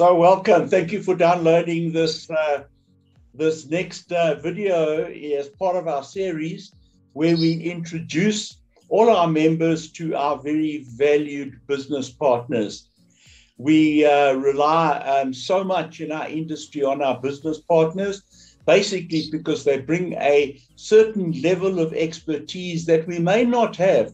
So welcome. Thank you for downloading this next video as part of our series where we introduce all our members to our very valued business partners. We rely so much in our industry on our business partners, basically because they bring a certain level of expertise that we may not have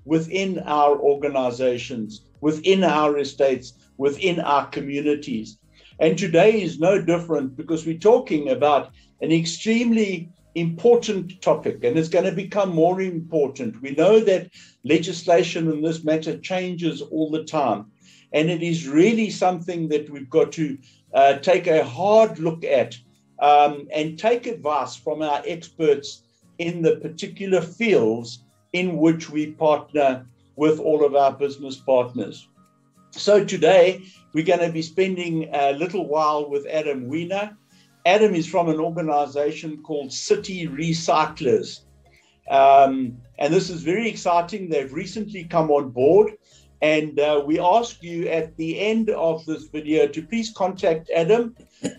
within our organizations, within our estates, within our communities. And today is no different because we're talking about an extremely important topic, and it's going to become more important. We know that legislation in this matter changes all the time, and it is really something that we've got to take a hard look at and take advice from our experts in the particular fields in which we partner with all of our business partners. So today, we're going to be spending a little while with Adam Wiener. Adam is from an organization called City Recyclers. And this is very exciting. They've recently come on board. And we ask you at the end of this video to please contact Adam.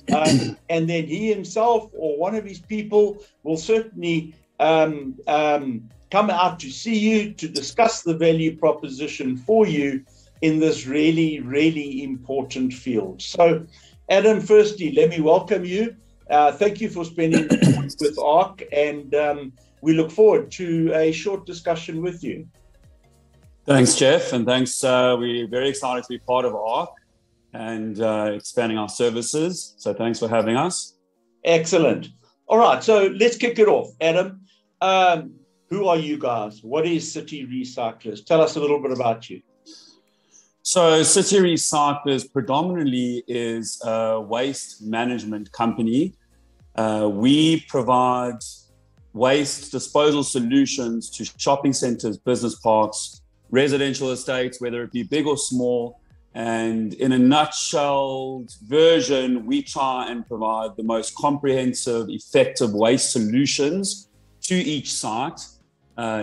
And then he himself or one of his people will certainly come out to see you, to discuss the value proposition for you in this really, really important field. So, Adam, firstly, let me welcome you. Thank you for spending time with ARC, and we look forward to a short discussion with you. Thanks, Jeff, and thanks. We're very excited to be part of ARC and expanding our services. So thanks for having us. Excellent. All right, so let's kick it off. Adam, who are you guys? What is City Recyclers? Tell us a little bit about you. So City Recyclers predominantly is a waste management company. We provide waste disposal solutions to shopping centers, business parks, residential estates, whether it be big or small. And in a nutshell version, we try and provide the most comprehensive, effective waste solutions to each site.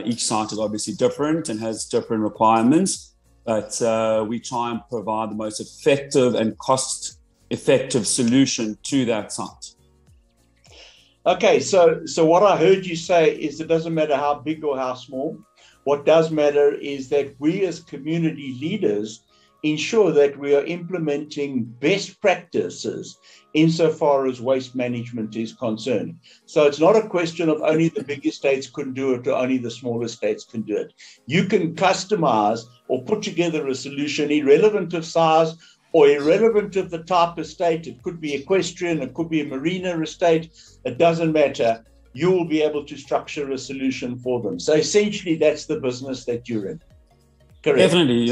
Each site is obviously different and has different requirements. But we try and provide the most effective and cost-effective solution to that site. Okay, so what I heard you say is it doesn't matter how big or how small. What does matter is that we as community leaders ensure that we are implementing best practices insofar as waste management is concerned. So it's not a question of only the big estates can do it or only the small estates can do it. You can customize or put together a solution irrelevant of size or irrelevant of the type of estate. It could be equestrian, it could be a marina estate, it doesn't matter. You will be able to structure a solution for them. So essentially that's the business that you're in. Correct. Definitely,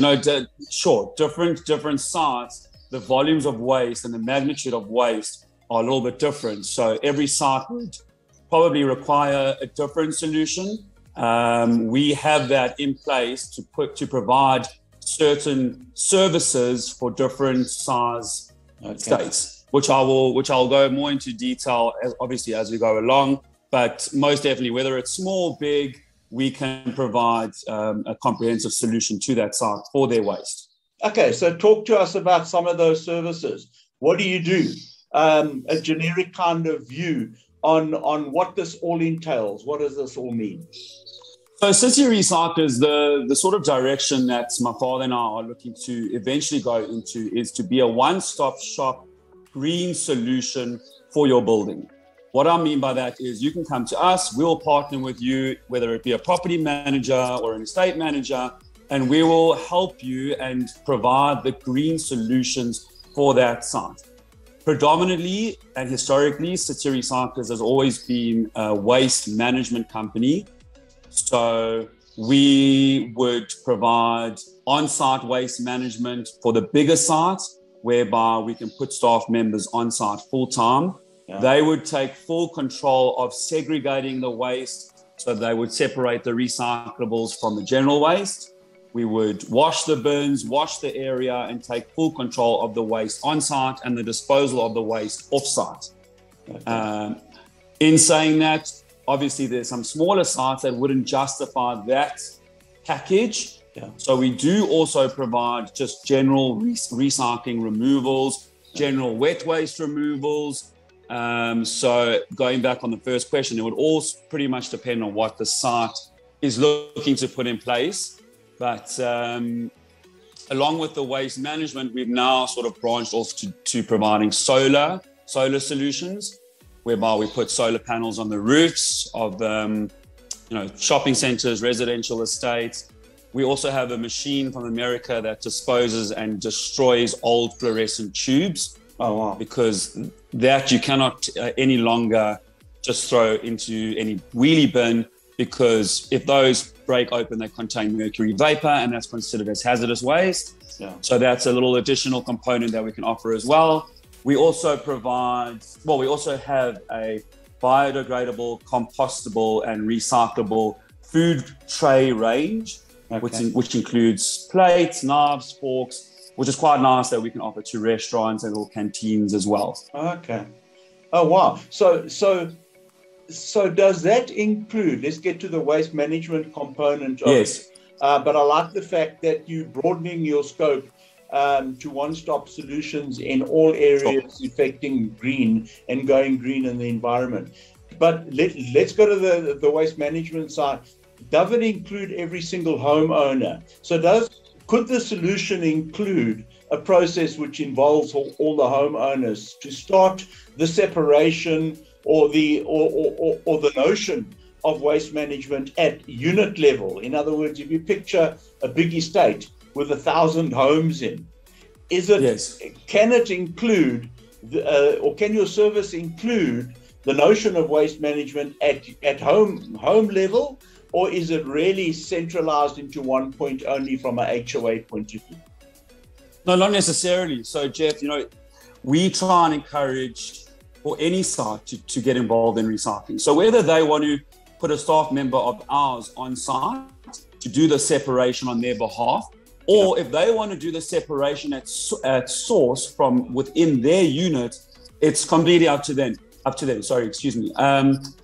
sure, different sites, the volumes of waste and the magnitude of waste are a little bit different. So every site would probably require a different solution. We have that in place to provide certain services for different size states, which I'll go more into detail obviously as we go along. But most definitely, whether it's small, big, we can provide a comprehensive solution to that site for their waste. Okay, so talk to us about some of those services. What do you do? A generic kind of view on what this all entails. What does this all mean? So City Recyclers, the sort of direction that my father and I are looking to eventually go into is to be a one-stop shop green solution for your building. What I mean by that is you can come to us, we'll partner with you, whether it be a property manager or an estate manager, and we will help you and provide the green solutions for that site. Predominantly and historically, City Recyclers has always been a waste management company. So we would provide on-site waste management for the bigger sites, whereby we can put staff members on-site full-time. They would take full control of segregating the waste. So they would separate the recyclables from the general waste. We would wash the bins, wash the area, and take full control of the waste on site and the disposal of the waste off site. In saying that, obviously there's some smaller sites that wouldn't justify that package. So we do also provide just general recycling removals, general wet waste removals. So going back on the first question, it would all pretty much depend on what the site is looking to put in place. But along with the waste management, we've now sort of branched off to providing solar solutions, whereby we put solar panels on the roofs of shopping centers, residential estates. We also have a machine from America that disposes and destroys old fluorescent tubes. Oh, wow. Because that you cannot any longer just throw into any wheelie bin, because if those break open, they contain mercury vapor, and that's considered as hazardous waste. Yeah. So that's a little additional component that we can offer as well. We also have a biodegradable, compostable, and recyclable food tray range, which includes plates, knives, forks, which is quite nice that we can offer to restaurants and little canteens as well. Okay. Oh, wow. So does that include, let's get to the waste management component of yes. it. But I like the fact that you're broadening your scope to one-stop solutions in all areas affecting green and going green in the environment. But let's go to the waste management side. Does it include every single homeowner? So could the solution include a process which involves all the homeowners to start the separation or the notion of waste management at unit level? In other words, if you picture a big estate with 1,000 homes in, can it include, or can your service include the notion of waste management at home level, or is it really centralized into one point only from a HOA point of view? No, not necessarily. So, Jeff, we try and encourage for any site to get involved in recycling. So whether they want to put a staff member of ours on site to do the separation on their behalf, or if they want to do the separation at source from within their unit, it's completely up to them. Sorry, excuse me.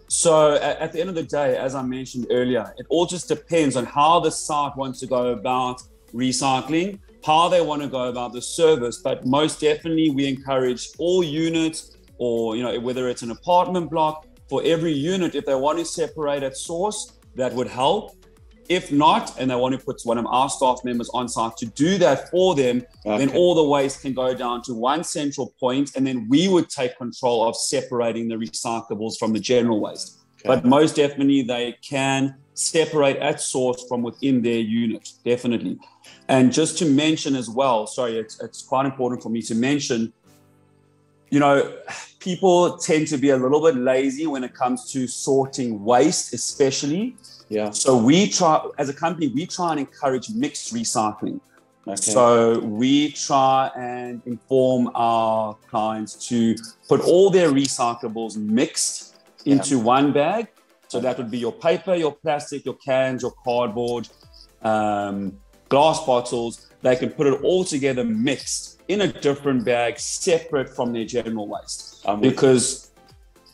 So at the end of the day, as I mentioned earlier, it all just depends on how the site wants to go about recycling, how they want to go about the service. But most definitely, we encourage all units, or whether it's an apartment block, for every unit, if they want to separate at source, that would help. If not, and they want to put one of our staff members on site to do that for them, then all the waste can go down to one central point, and then we would take control of separating the recyclables from the general waste. But most definitely, they can separate at source from within their unit, definitely. And just to mention as well, sorry, it's quite important for me to mention, people tend to be a little bit lazy when it comes to sorting waste, especially. Yeah. So as a company, we try and encourage mixed recycling. So we try and inform our clients to put all their recyclables mixed into one bag. So that would be your paper, your plastic, your cans, your cardboard, glass bottles. They can put it all together mixed in a different bag, separate from their general waste. Because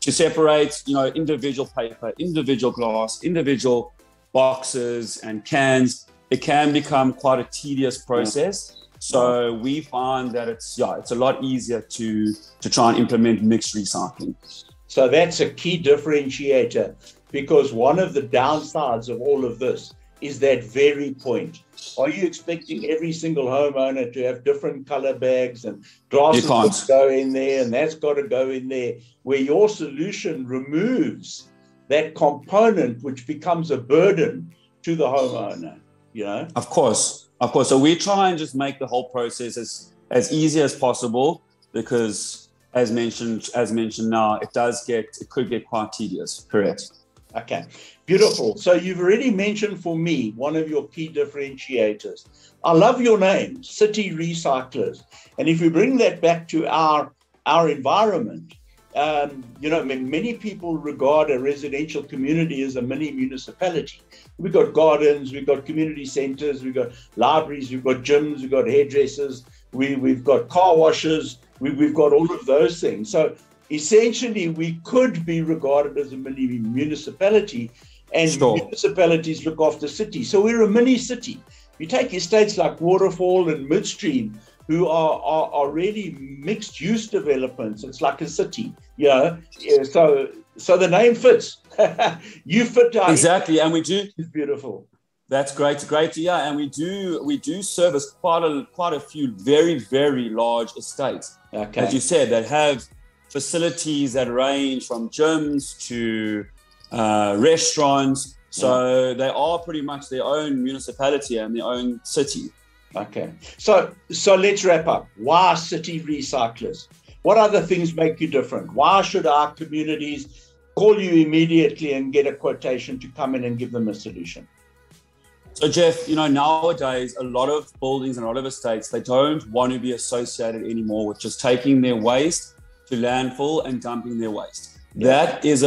to separate, individual paper, individual glass, individual boxes and cans, it can become quite a tedious process. So we find that it's a lot easier to try and implement mixed recycling. So that's a key differentiator, because one of the downsides of all of this is that very point. Are you expecting every single homeowner to have different color bags and glasses that go in there and that's got to go in there, where your solution removes that component which becomes a burden to the homeowner, Of course. So we try and just make the whole process as easy as possible, because as mentioned now, it could get quite tedious. Correct. Okay, beautiful. So you've already mentioned for me one of your key differentiators. I love your name, City Recyclers. And if we bring that back to our environment, many people regard a residential community as a mini municipality. We've got gardens, we've got community centers, we've got libraries, we've got gyms, we've got hairdressers, we've got car washers, we've got all of those things. So essentially, we could be regarded as a mini municipality, and municipalities look after cities. So we're a mini city. You take estates like Waterfall and Midstream, who are really mixed use developments. It's like a city, you know. So the name fits. You fit our exactly, and we do. It's beautiful. That's great, great. Yeah, and we do service quite a few very, very large estates. Okay. As you said, that have facilities that range from gyms to restaurants. So they are pretty much their own municipality and their own city. Okay. So let's wrap up. Why City Recyclers? What other things make you different? Why should our communities call you immediately and get a quotation to come in and give them a solution? So Jeff, you know, nowadays, a lot of buildings and a lot of estates, they don't want to be associated anymore with just taking their waste to landfill and dumping their waste. Yeah. That is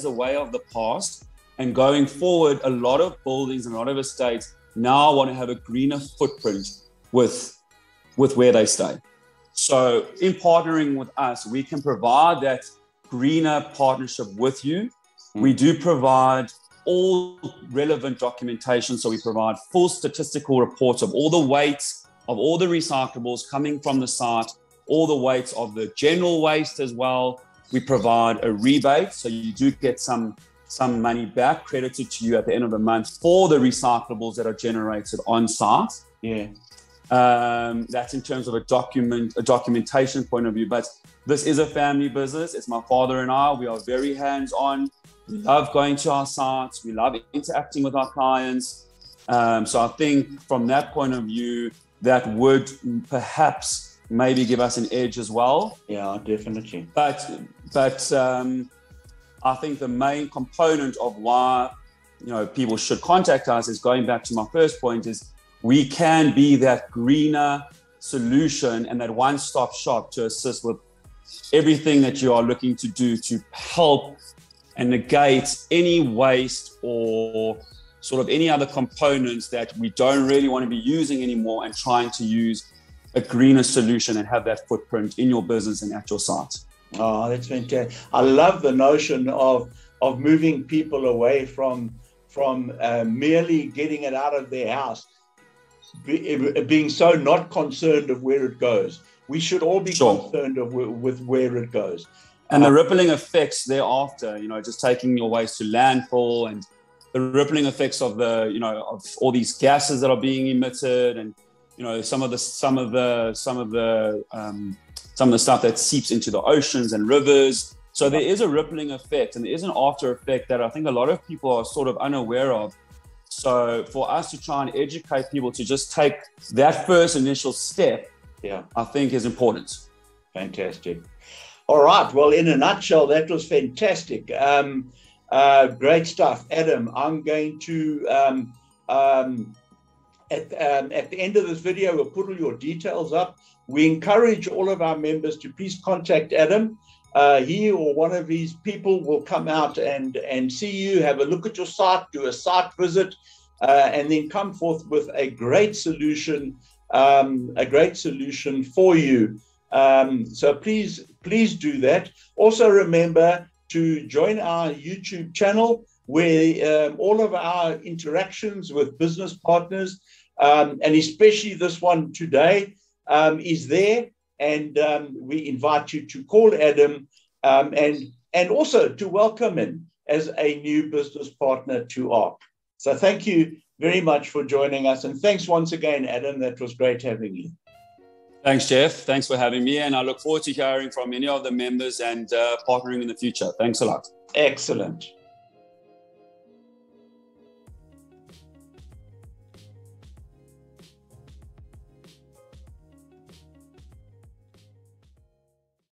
a way of the past. And going forward, a lot of buildings and a lot of estates now want to have a greener footprint with where they stay. So in partnering with us, we can provide that greener partnership with you. We do provide all relevant documentation. So we provide full statistical reports of all the weights of all the recyclables coming from the site, all the weights of the general waste as well. We provide a rebate. So you do get some money back credited to you at the end of the month for the recyclables that are generated on site. Yeah. That's in terms of a documentation point of view. But this is a family business. It's my father and I. We are very hands-on. We love going to our sites. We love interacting with our clients. So I think from that point of view, that would perhaps maybe give us an edge as well. Yeah, definitely. But I think the main component of why, you know, people should contact us is going back to my first point is we can be that greener solution and that one-stop shop to assist with everything that you are looking to do to help and negate any waste or sort of any other components that we don't really want to be using anymore, and trying to use a greener solution and have that footprint in your business and at your site. Oh, that's fantastic. I love the notion of moving people away from merely getting it out of their house, being so not concerned of where it goes. We should all be concerned with where it goes. And the rippling effects thereafter, you know, just taking your waste to landfill, and the rippling effects of of all these gases that are being emitted, and, you know, some of the stuff that seeps into the oceans and rivers. So there is a rippling effect, and there is an after effect that I think a lot of people are sort of unaware of. So for us to try and educate people to just take that first initial step, I think is important. Fantastic. All right. Well, in a nutshell, that was fantastic. Great stuff. Adam, I'm going to, at the end of this video, we'll put all your details up. We encourage all of our members to please contact Adam. He or one of his people will come out and see you, have a look at your site, do a site visit, and then come forth with a great solution for you. So please do that. Also remember to join our YouTube channel, where all of our interactions with business partners, and especially this one today, is there. And we invite you to call Adam and also to welcome him as a new business partner to ARC. So thank you very much for joining us. And thanks once again, Adam. That was great having you. Thanks, Jeff. Thanks for having me. And I look forward to hearing from many of the members and partnering in the future. Thanks a lot. Excellent.